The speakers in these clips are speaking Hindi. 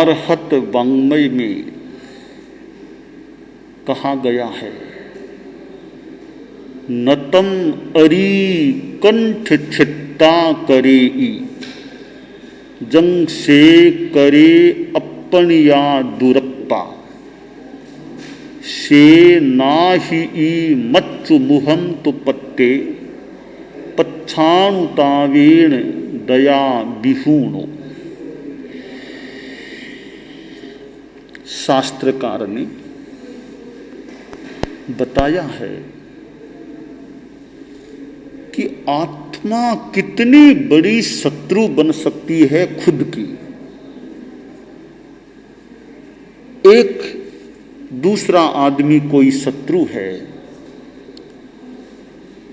अरहत वाङ्मय में कहा गया है, नतम अरी कंठ छित्ता करे, जंग से करे अपन या दुरप्पा, से नाहि मच्चु मुहम तो पत्ते, पच्छानुतावेण दया विहूणो। शास्त्रकार ने बताया है कि आत्मा कितनी बड़ी शत्रु बन सकती है खुद की। एक दूसरा आदमी कोई शत्रु है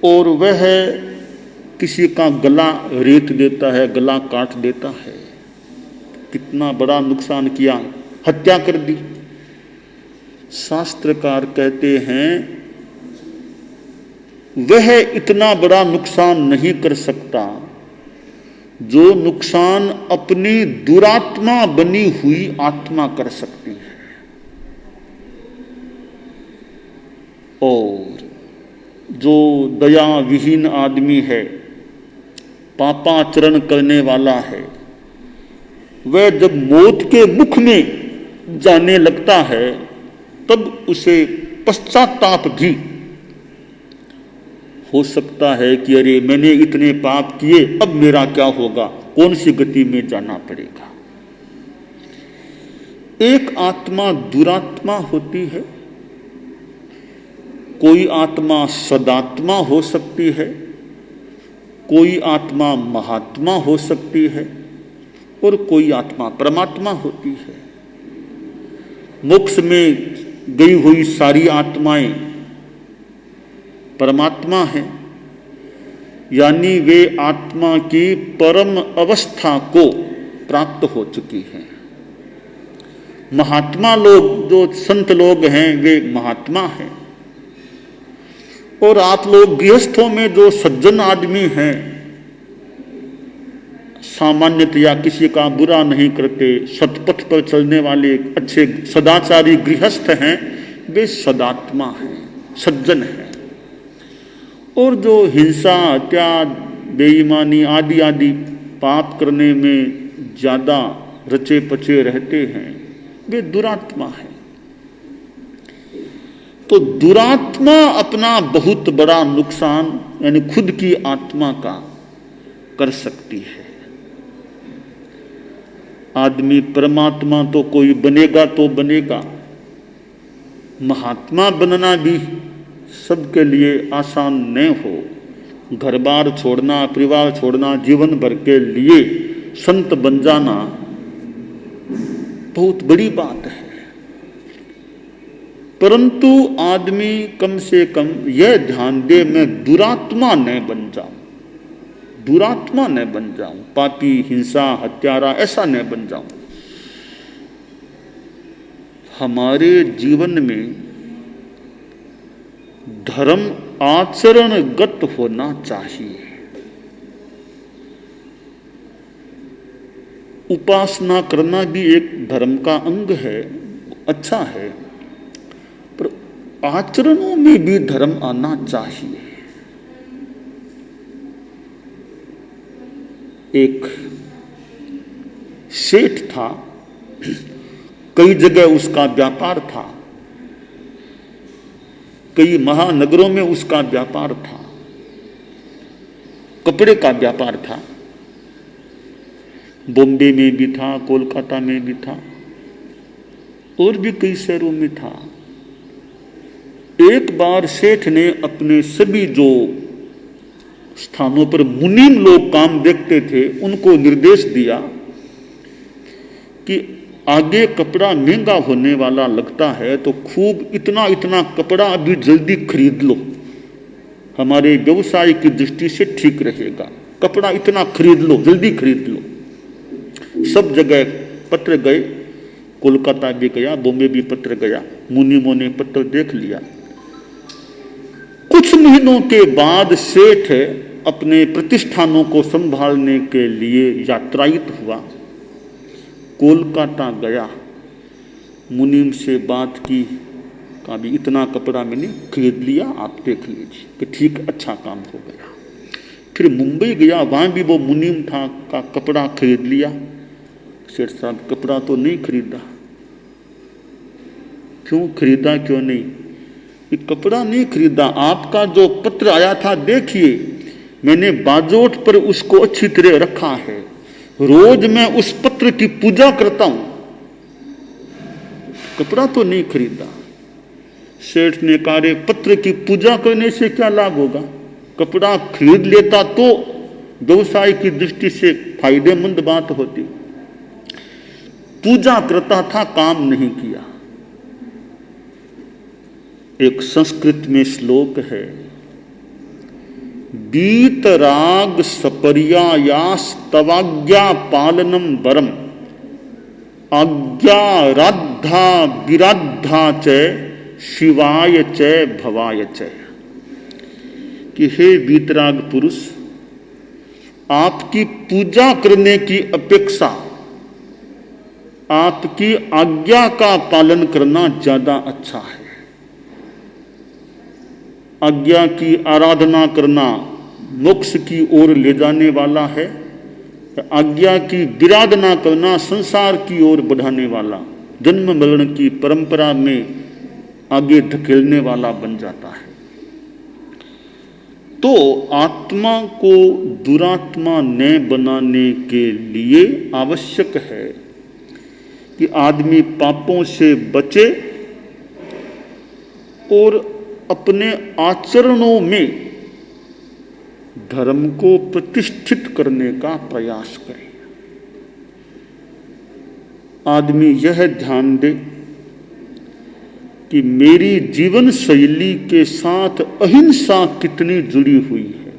और वह किसी का गला रेत देता है, गला काट देता है, कितना बड़ा नुकसान किया, हत्या कर दी। शास्त्रकार कहते हैं वह इतना बड़ा नुकसान नहीं कर सकता जो नुकसान अपनी दुरात्मा बनी हुई आत्मा कर सकती है। और जो दया विहीन आदमी है, पापाचरण करने वाला है, वह जब मौत के मुख में जाने लगता है तब उसे पश्चाताप भी हो सकता है कि अरे मैंने इतने पाप किए, अब मेरा क्या होगा, कौन सी गति में जाना पड़ेगा। एक आत्मा दुरात्मा होती है, कोई आत्मा सदात्मा हो सकती है, कोई आत्मा महात्मा हो सकती है और कोई आत्मा परमात्मा होती है। मोक्ष में गई हुई सारी आत्माएं परमात्मा हैं, यानी वे आत्मा की परम अवस्था को प्राप्त हो चुकी हैं। महात्मा लोग, जो संत लोग हैं, वे महात्मा हैं। और आप लोग गृहस्थों में जो सज्जन आदमी हैं, सामान्यतया किसी का बुरा नहीं करते, सतपथ पर चलने वाले अच्छे सदाचारी गृहस्थ हैं, वे सदात्मा हैं, सज्जन हैं। और जो हिंसा, हत्या, बेईमानी आदि आदि पाप करने में ज्यादा रचे पचे रहते हैं, वे दुरात्मा हैं। तो दुरात्मा अपना बहुत बड़ा नुकसान यानी खुद की आत्मा का कर सकती है। आदमी परमात्मा तो कोई बनेगा तो बनेगा, महात्मा बनना भी सबके लिए आसान नहीं हो। घर बार छोड़ना, परिवार छोड़ना, जीवन भर के लिए संत बन जाना बहुत बड़ी बात है। परंतु आदमी कम से कम यह ध्यान दे, मैं दुरात्मा न बन जाऊं, दुरात्मा न बन जाऊं, पापी, हिंसा, हत्यारा ऐसा न बन जाऊं। हमारे जीवन में धर्म आचरणगत होना चाहिए। उपासना करना भी एक धर्म का अंग है, अच्छा है, पर आचरणों में भी धर्म आना चाहिए। एक सेठ था, कई जगह उसका व्यापार था, कई महानगरों में उसका व्यापार था, कपड़े का व्यापार था, बॉम्बे में भी था, कोलकाता में भी था और भी कई शहरों में था। एक बार सेठ ने अपने सभी जो स्थानों पर मुनीम लोग काम देखते थे उनको निर्देश दिया कि आगे कपड़ा महंगा होने वाला लगता है तो खूब इतना इतना कपड़ा अभी जल्दी खरीद लो, हमारे व्यवसाय की दृष्टि से ठीक रहेगा, कपड़ा इतना खरीद लो, जल्दी खरीद लो। सब जगह पत्र गए, कोलकाता भी गया, बॉम्बे भी पत्र गया, मुनीमों ने पत्र देख लिया। कुछ महीनों के बाद सेठ अपने प्रतिष्ठानों को संभालने के लिए यात्रायित हुआ। कोलकाता गया, मुनीम से बात की, कहा भी इतना कपड़ा मैंने खरीद लिया, आप देख लीजिए कि ठीक, अच्छा काम हो गया। फिर मुंबई गया, वहाँ भी वो मुनीम था का कपड़ा खरीद लिया। सेठ साहब कपड़ा तो नहीं खरीदा। क्यों खरीदा, क्यों नहीं? ये कपड़ा नहीं खरीदा, आपका जो पत्र आया था देखिए, मैंने बाजोट पर उसको अच्छी तरह रखा है, रोज मैं उस पत्र की पूजा करता हूं, कपड़ा तो नहीं खरीदा। सेठ ने कहा, रे पत्र की पूजा करने से क्या लाभ होगा? कपड़ा खरीद लेता तो व्यवसाय की दृष्टि से फायदेमंद बात होती। पूजा करता था, काम नहीं किया। एक संस्कृत में श्लोक है, बीतराग सपर्यायास तवाज्ञा पालनम वरम आज्ञा राधा विराधा च शिवाय च भवाय च। कि हे बीतराग पुरुष, आपकी पूजा करने की अपेक्षा आपकी आज्ञा का पालन करना ज्यादा अच्छा है। आज्ञा की आराधना करना मोक्ष की ओर ले जाने वाला है, आज्ञा की विराधना करना संसार की ओर बढ़ाने वाला, जन्म मरण की परंपरा में आगे धकेलने वाला बन जाता है। तो आत्मा को दुरात्मा न बनाने के लिए आवश्यक है कि आदमी पापों से बचे और अपने आचरणों में धर्म को प्रतिष्ठित करने का प्रयास करे। आदमी यह ध्यान दे कि मेरी जीवन शैली के साथ अहिंसा कितनी जुड़ी हुई है।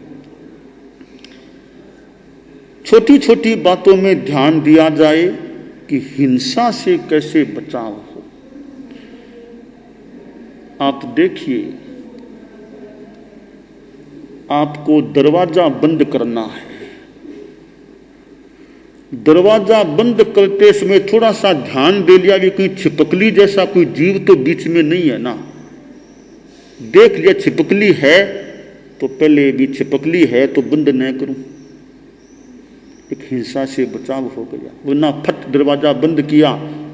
छोटी छोटी बातों में ध्यान दिया जाए कि हिंसा से कैसे बचाव हो। आप देखिए, आपको दरवाजा बंद करना है, दरवाजा बंद करते समय थोड़ा सा ध्यान दे लिया कि कोई छिपकली जैसा कोई जीव तो बीच में नहीं है ना। देख लिया छिपकली है तो पहले भी छिपकली है तो बंद न करूं, एक हिंसा से बचाव हो गया। वरना फट दरवाजा बंद किया,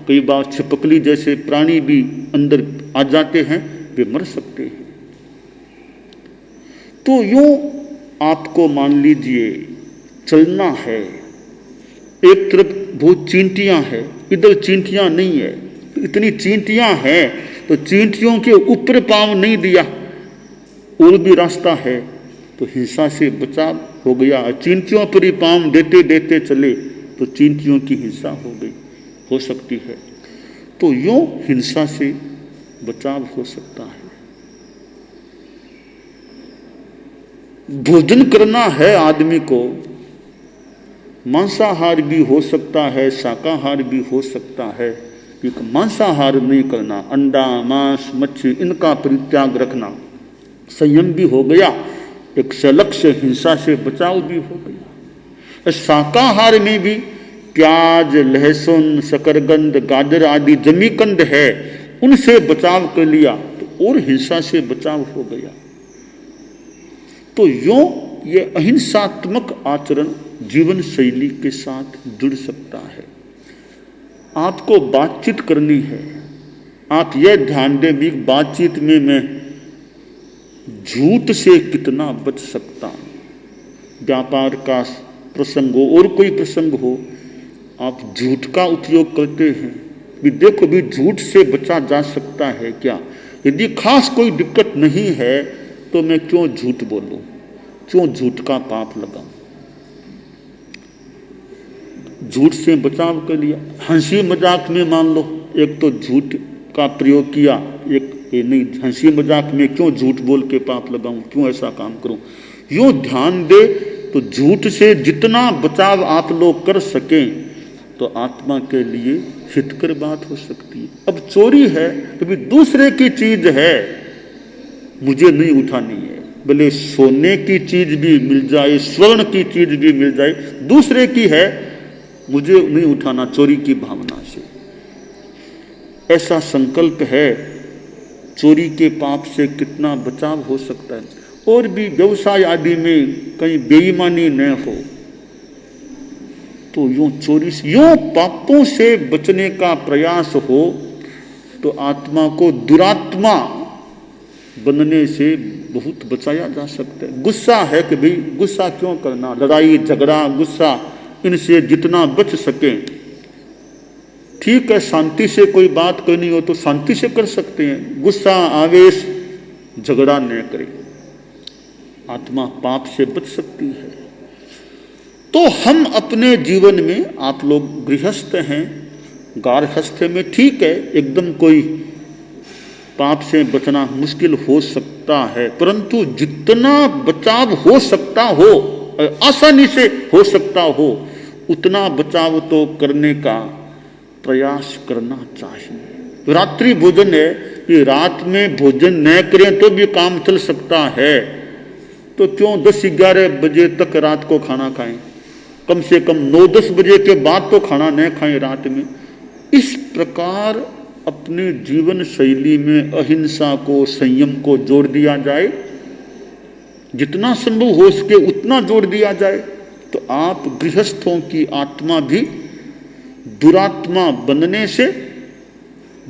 कई बार छिपकली जैसे प्राणी भी अंदर आ जाते हैं, वे मर सकते हैं। तो यूं आपको मान लीजिए चलना है, एक तरफ बहुत चींटियां हैं, इधर चींटियां नहीं है, इतनी चींटियां हैं तो चींटियों के ऊपर पांव नहीं दिया, और भी रास्ता है, तो हिंसा से बचाव हो गया। चींटियों पर ही पांव देते देते चले तो चींटियों की हिंसा हो गई, हो सकती है। तो यूं हिंसा से बचाव हो सकता है। भोजन करना है आदमी को, मांसाहार भी हो सकता है, शाकाहार भी हो सकता है। एक मांसाहार नहीं करना, अंडा मांस मच्छी इनका परित्याग रखना, संयम भी हो गया, एक सलक्ष्य हिंसा से बचाव भी हो गया। शाकाहार में भी प्याज लहसुन शकरकंद गाजर आदि जमीकंद है, उनसे बचाव कर लिया तो और हिंसा से बचाव हो गया। तो यूं ये अहिंसात्मक आचरण जीवन शैली के साथ जुड़ सकता है। आपको बातचीत करनी है, आप यह ध्यान दें भी बातचीत में मैं झूठ से कितना बच सकता हूं। व्यापार का प्रसंग हो और कोई प्रसंग हो, आप झूठ का उपयोग करते हैं, भी देखो भी झूठ से बचा जा सकता है क्या। यदि खास कोई दिक्कत नहीं है तो मैं क्यों झूठ बोलूं, क्यों झूठ का पाप लगाऊं। झूठ से बचाव कर लिया। हंसी मजाक में मान लो एक तो झूठ का प्रयोग किया, एक नहीं, हंसी मजाक में क्यों झूठ बोल के पाप लगाऊं, क्यों ऐसा काम करूं। यूं ध्यान दे तो झूठ से जितना बचाव आप लोग कर सकें तो आत्मा के लिए हितकर बात हो सकती है। अब चोरी है तो भी दूसरे की चीज है, मुझे नहीं उठानी है, भले सोने की चीज भी मिल जाए, स्वर्ण की चीज भी मिल जाए, दूसरे की है, मुझे नहीं उठाना चोरी की भावना से। ऐसा संकल्प है, चोरी के पाप से कितना बचाव हो सकता है। और भी व्यवसाय आदि में कहीं बेईमानी न हो, तो यूं चोरी से, यूं पापों से बचने का प्रयास हो तो आत्मा को दुरात्मा बनने से बहुत बचाया जा सकता है। गुस्सा है कि भाई गुस्सा क्यों करना, लड़ाई झगड़ा गुस्सा, इनसे जितना बच सके। ठीक है, शांति से कोई बात करनी हो तो शांति से कर सकते हैं, गुस्सा आवेश झगड़ा न करें, आत्मा पाप से बच सकती है। तो हम अपने जीवन में, आप लोग गृहस्थ हैं, गारहस्थ में ठीक है, एकदम कोई पाप से बचना मुश्किल हो सकता है, परंतु जितना बचाव हो सकता हो, आसानी से हो सकता हो, उतना बचाव तो करने का प्रयास करना चाहिए। रात्रि भोजन है कि रात में भोजन न करें तो भी काम चल सकता है, तो क्यों 10-11 बजे तक रात को खाना खाएं, कम से कम 9-10 बजे के बाद तो खाना न खाएं रात में। इस प्रकार अपने जीवन शैली में अहिंसा को, संयम को जोड़ दिया जाए, जितना संभव हो सके उतना जोड़ दिया जाए, तो आप गृहस्थों की आत्मा भी दुरात्मा बनने से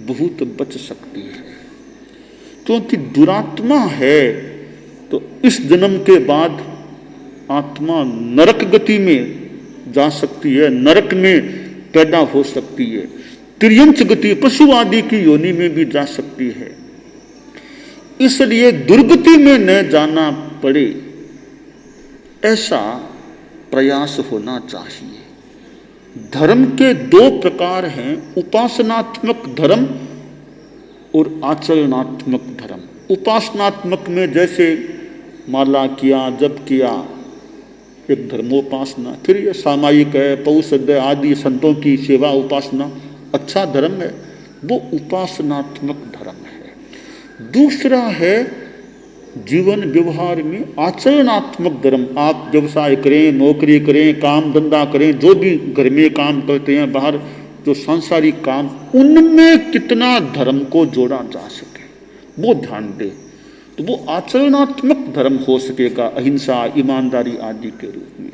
बहुत बच सकती है। क्योंकि दुरात्मा है तो इस जन्म के बाद आत्मा नरक गति में जा सकती है, नरक में पैदा हो सकती है, तिर्यंच गति पशु आदि की योनि में भी जा सकती है। इसलिए दुर्गति में न जाना पड़े, ऐसा प्रयास होना चाहिए। धर्म के 2 प्रकार हैं, उपासनात्मक धर्म और आचरणात्मक धर्म। उपासनात्मक में जैसे माला किया, जप किया, एक धर्मोपासना, फिर ये सामायिक है, पौषध आदि संतों की सेवा उपासना, अच्छा धर्म है, वो उपासनात्मक धर्म है। दूसरा है जीवन व्यवहार में आचरणात्मक धर्म। आप व्यवसाय करें, नौकरी करें, काम धंधा करें, जो भी घर में काम करते हैं, बाहर जो सांसारिक काम, उनमें कितना धर्म को जोड़ा जा सके वो ध्यान दें, तो वो आचरणात्मक धर्म हो सकेगा, अहिंसा, ईमानदारी आदि के रूप में।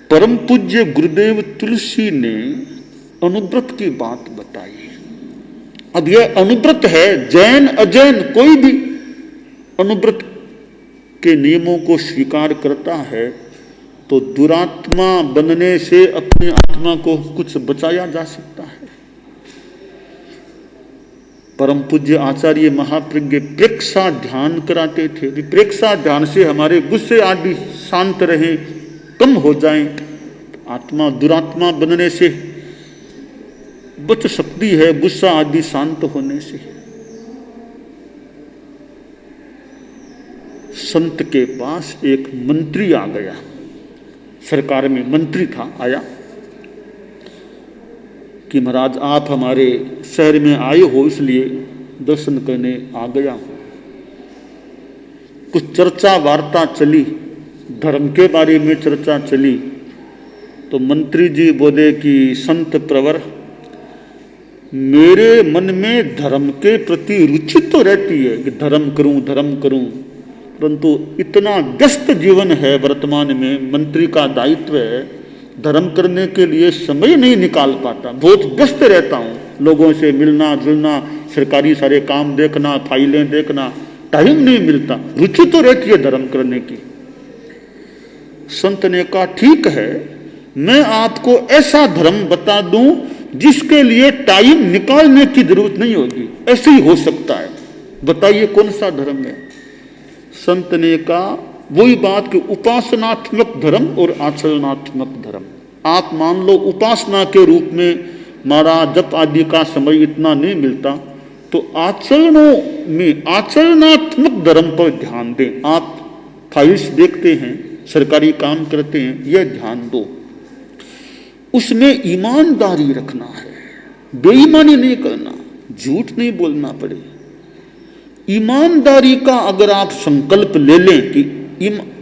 परम पूज्य गुरुदेव तुलसी ने अनुव्रत की बात बताई। अब यह अनुव्रत है, जैन अजैन कोई भी अनुव्रत के नियमों को स्वीकार करता है तो दुरात्मा बनने से अपनी आत्मा को कुछ बचाया जा सकता है। परम पूज्य आचार्य महाप्रज्ञ प्रेक्षा ध्यान कराते थे। प्रेक्षा ध्यान से हमारे गुस्से आदि शांत रहे, कम हो जाएं, आत्मा दुरात्मा बनने से बच सकती है, गुस्सा आदि शांत होने से। संत के पास एक मंत्री आ गया, सरकार में मंत्री था, आया कि महाराज आप हमारे शहर में आए हो, इसलिए दर्शन करने आ गया हूं। कुछ चर्चा वार्ता चली, धर्म के बारे में चर्चा चली, तो मंत्री जी बोले कि संत प्रवर, मेरे मन में धर्म के प्रति रुचि तो रहती है कि धर्म करूं, परंतु इतना व्यस्त जीवन है वर्तमान में, मंत्री का दायित्व है, धर्म करने के लिए समय नहीं निकाल पाता, बहुत व्यस्त रहता हूं, लोगों से मिलना जुलना, सरकारी सारे काम देखना, फाइलें देखना, टाइम नहीं मिलता, रुचि तो रहती है धर्म करने की। संत ने कहा ठीक है, मैं आपको ऐसा धर्म बता दूं जिसके लिए टाइम निकालने की जरूरत नहीं होगी, ऐसे ही हो सकता है, बताइए कौन सा धर्म है। संत ने कहा वही बात कि उपासनात्मक धर्म और आचरणात्मक धर्म। आप मान लो उपासना के रूप में महाराज जप आदि का समय इतना नहीं मिलता, तो आचरणों में आचरणात्मक धर्म पर ध्यान दें। आप फाइल्स देखते हैं, सरकारी काम करते हैं, यह ध्यान दो, उसमें ईमानदारी रखना है, बेईमानी नहीं करना, झूठ नहीं बोलना पड़े। ईमानदारी का अगर आप संकल्प ले लें कि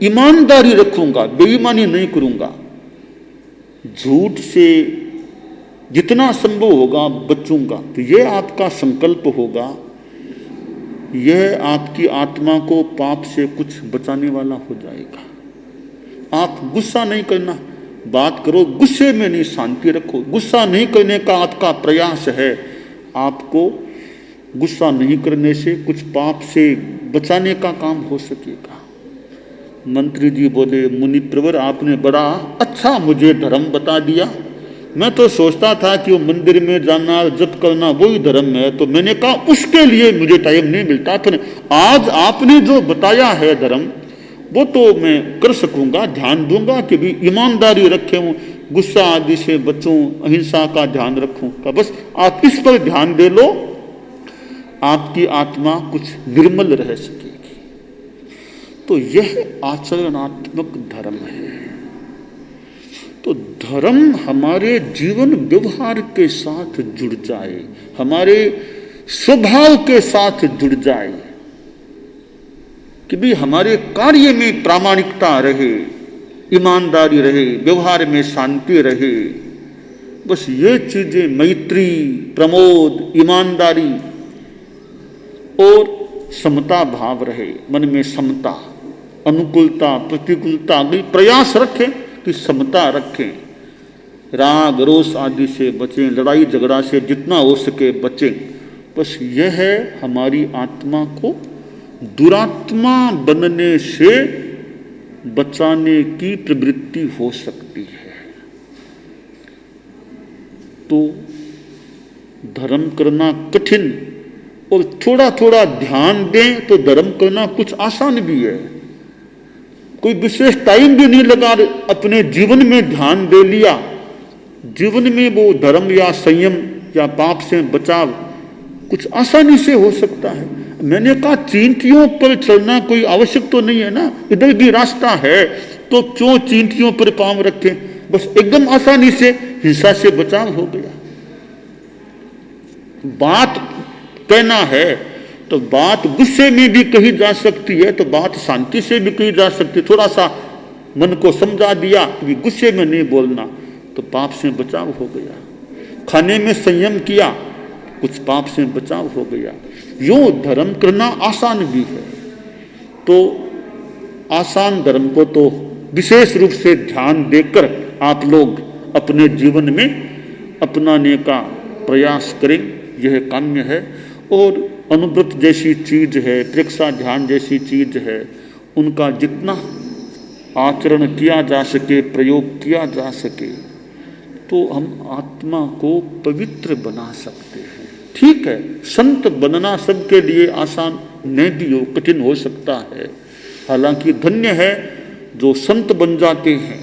ईमानदारी रखूंगा, बेईमानी नहीं करूंगा, झूठ से जितना संभव होगा बचूंगा। तो यह आपका संकल्प होगा, यह आपकी आत्मा को पाप से कुछ बचाने वाला हो जाएगा। आप गुस्सा नहीं करना, बात करो, गुस्से में नहीं, शांति रखो। गुस्सा नहीं करने का आपका प्रयास है, आपको गुस्सा नहीं करने से कुछ पाप से बचाने का काम हो सकेगा। मंत्री जी बोले, मुनि प्रवर आपने बड़ा अच्छा मुझे धर्म बता दिया। मैं तो सोचता था कि वो मंदिर में जाना, जप करना वही धर्म है, तो मैंने कहा उसके लिए मुझे टाइम नहीं मिलता। फिर आज आपने जो बताया है धर्म, वो तो मैं कर सकूंगा, ध्यान दूंगा कि भी ईमानदारी रखे हूँ, गुस्सा आदि से बचूं, अहिंसा का ध्यान रखूं। का बस आप इस पर ध्यान दे लो, आपकी आत्मा कुछ निर्मल रह सकेगी। तो यह आचरणात्मक धर्म है। तो धर्म हमारे जीवन व्यवहार के साथ जुड़ जाए, हमारे स्वभाव के साथ जुड़ जाए, कि भी हमारे कार्य में प्रामाणिकता रहे, ईमानदारी रहे, व्यवहार में शांति रहे। बस ये चीजें, मैत्री, प्रमोद, ईमानदारी और समता भाव रहे, मन में समता, अनुकूलता, प्रतिकूलता, प्रयास रखें कि समता रखें, राग रोष आदि से बचें, लड़ाई झगड़ा से जितना हो सके बचें। बस यह है हमारी आत्मा को दुरात्मा बनने से बचाने की प्रवृत्ति हो सकती है। तो धर्म करना कठिन और थोड़ा थोड़ा ध्यान दें तो धर्म करना कुछ आसान भी है। कोई विशेष टाइम भी नहीं लगा, अपने जीवन में ध्यान दे लिया, जीवन में वो धर्म या संयम या पाप से बचाव कुछ आसानी से हो सकता है। मैंने कहा चींटियों पर चलना कोई आवश्यक तो नहीं है ना, इधर भी रास्ता है, तो क्यों चींटियों पर पांव रखें। बस एकदम आसानी से हिंसा से बचाव हो गया। बात कहना है तो बात गुस्से में भी कही जा सकती है, तो बात शांति से भी कही जा सकती है। थोड़ा सा मन को समझा दिया कि गुस्से में नहीं बोलना, तो पाप से बचाव हो गया। खाने में संयम किया, कुछ पाप से बचाव हो गया। यूं धर्म करना आसान भी है। तो आसान धर्म को तो विशेष रूप से ध्यान देकर आप लोग अपने जीवन में अपनाने का प्रयास करें, यह काम्य है। और अनुव्रत जैसी चीज है, प्रेक्षा ध्यान जैसी चीज है, उनका जितना आचरण किया जा सके, प्रयोग किया जा सके, तो हम आत्मा को पवित्र बना सकते हैं। ठीक है, संत बनना सबके लिए आसान नहीं भी हो, कठिन हो सकता है। हालांकि धन्य है जो संत बन जाते हैं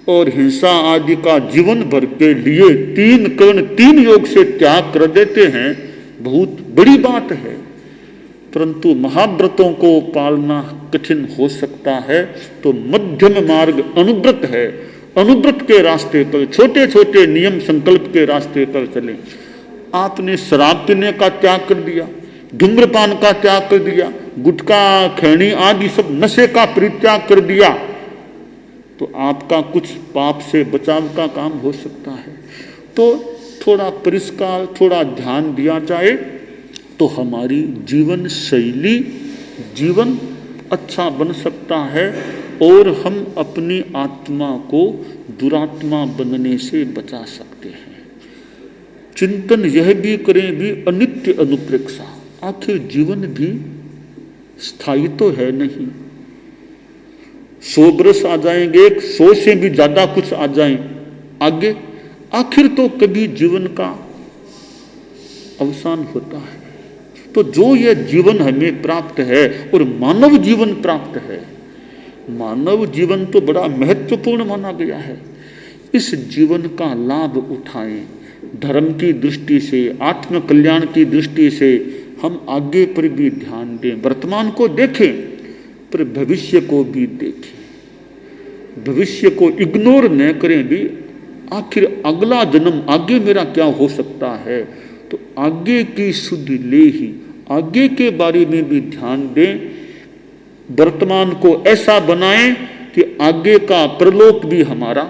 और हिंसा आदि का जीवन भर के लिए 3 कर्ण 3 योग से त्याग कर देते हैं, बहुत बड़ी बात है। परंतु महाव्रतों को पालना कठिन हो सकता है, तो मध्यम मार्ग अनुव्रत है। अनुव्रत के रास्ते पर, छोटे छोटे नियम संकल्प के रास्ते पर चलें। आपने शराब पीने का त्याग कर दिया, धूम्रपान का त्याग कर दिया, गुटखा खैनी आदि सब नशे का परित्याग कर दिया, तो आपका कुछ पाप से बचाव का काम हो सकता है। तो थोड़ा परिष्कार, थोड़ा ध्यान दिया जाए तो हमारी जीवन शैली, जीवन अच्छा बन सकता है और हम अपनी आत्मा को दुरात्मा बनने से बचा सकते हैं। चिंतन यह भी करें भी अनित्य अनुप्रेक्षा, आखिर जीवन भी स्थायी तो है नहीं। 100 वर्ष आ जाएंगे, 100 से भी ज्यादा कुछ आ जाए आगे, आखिर तो कभी जीवन का अवसान होता है। तो जो यह जीवन हमें प्राप्त है और मानव जीवन प्राप्त है, मानव जीवन तो बड़ा महत्वपूर्ण माना गया है। इस जीवन का लाभ उठाएं, धर्म की दृष्टि से, आत्म कल्याण की दृष्टि से हम आगे पर भी ध्यान दें। वर्तमान को देखें पर भविष्य को भी देखें, भविष्य को इग्नोर न करें भी। आखिर अगला जन्म आगे मेरा क्या हो सकता है, तो आगे की सुध ले ही, आगे के बारे में भी ध्यान दें। वर्तमान को ऐसा बनाएं कि आगे का परलोक भी हमारा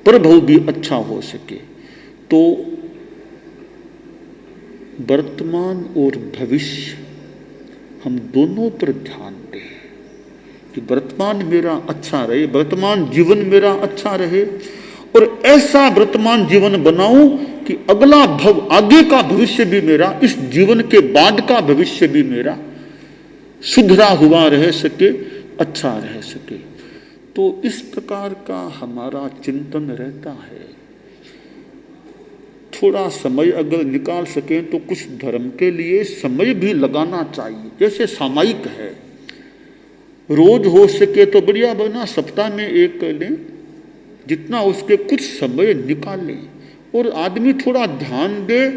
प्रभव भी अच्छा हो सके। तो वर्तमान और भविष्य हम दोनों पर ध्यान दें कि वर्तमान मेरा अच्छा रहे, वर्तमान जीवन मेरा अच्छा रहे, और ऐसा वर्तमान जीवन बनाऊं कि अगला आगे का भविष्य भी मेरा, इस जीवन के बाद का भविष्य भी मेरा सुधरा हुआ रह सके, अच्छा रह सके। तो इस प्रकार का हमारा चिंतन रहता है। थोड़ा समय अगर निकाल सकें तो कुछ धर्म के लिए समय भी लगाना चाहिए। जैसे सामायिक है, रोज हो सके तो बढ़िया बना, सप्ताह में एक कर लें, जितना उसके कुछ समय निकालें, और आदमी थोड़ा ध्यान दे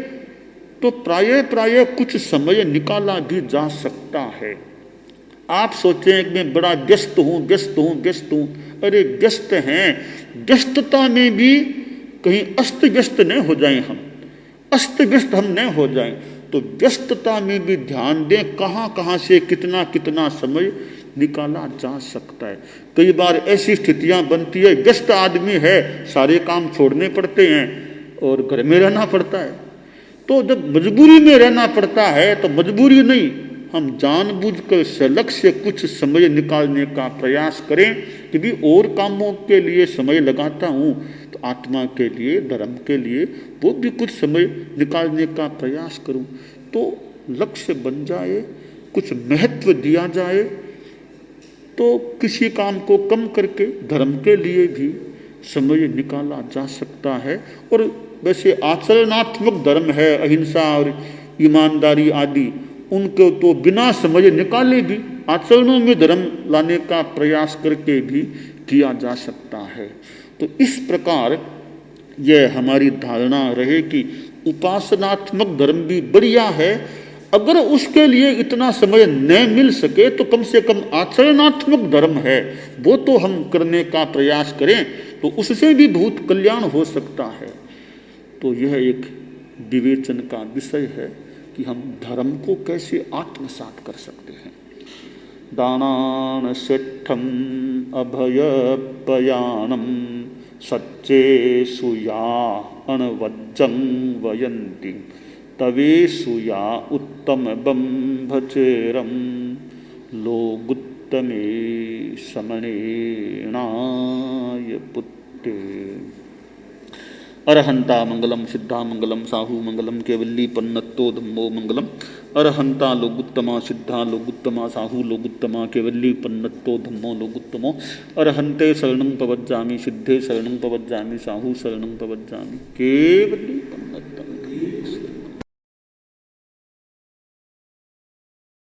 तो प्राय कुछ समय निकाला भी जा सकता है। आप सोचें कि मैं बड़ा व्यस्त हूं, अरे व्यस्त हैं, व्यस्तता में भी कहीं अस्त व्यस्त न हो जाएं, हम अस्त व्यस्त हम न हो जाएं। तो व्यस्तता में भी ध्यान दें, कहाँ से कितना समय निकाला जा सकता है। कई बार ऐसी स्थितियां बनती है, व्यस्त आदमी है, सारे काम छोड़ने पड़ते हैं और घर में रहना पड़ता है। तो जब मजबूरी में रहना पड़ता है तो मजबूरी नहीं, हम जानबूझकर सलग से कुछ समय निकालने का प्रयास करें कि भी और कामों के लिए समय लगाता हूँ तो आत्मा के लिए, धर्म के लिए वो भी कुछ समय निकालने का प्रयास करूँ। तो लक्ष्य बन जाए, कुछ महत्व दिया जाए, तो किसी काम को कम करके धर्म के लिए भी समय निकाला जा सकता है। और वैसे आचरणात्मक धर्म है, अहिंसा और ईमानदारी आदि, उनको तो बिना समय निकाले भी आचरणों में धर्म लाने का प्रयास करके भी किया जा सकता है। तो इस प्रकार यह हमारी धारणा रहे कि उपासनात्मक धर्म भी बढ़िया है। अगर उसके लिए इतना समय न मिल सके तो कम से कम आचरणात्मक धर्म है वो तो हम करने का प्रयास करें, तो उससे भी बहुत कल्याण हो सकता है। तो यह एक विवेचन का विषय है कि हम धर्म को कैसे आत्मसात कर सकते हैं। दानान सिद्धम अभयपयानम सच्चेषु या अणवज्जं वयन्ति तवेषु या उत्तम बंभचेरम लोगुत्तमे समणेनाय पुत्ते। अरहंता मंगलम, सिद्धा मंगलम, साहू मंगलम, केवल्ली पन्नत्तो धम्मो मंगलम। अरहंता लोगुत्तमा, सिद्धा लोगुत्तमा, साहू लोगुत्तमा, केवल्ली पन्नत्तो धम्मो लोगुत्तमो। अरहंते शरणं पवज्जामि, सिद्धे शरणं पवज्जामि, साहू शरणं पवज्जामि, केवल्ली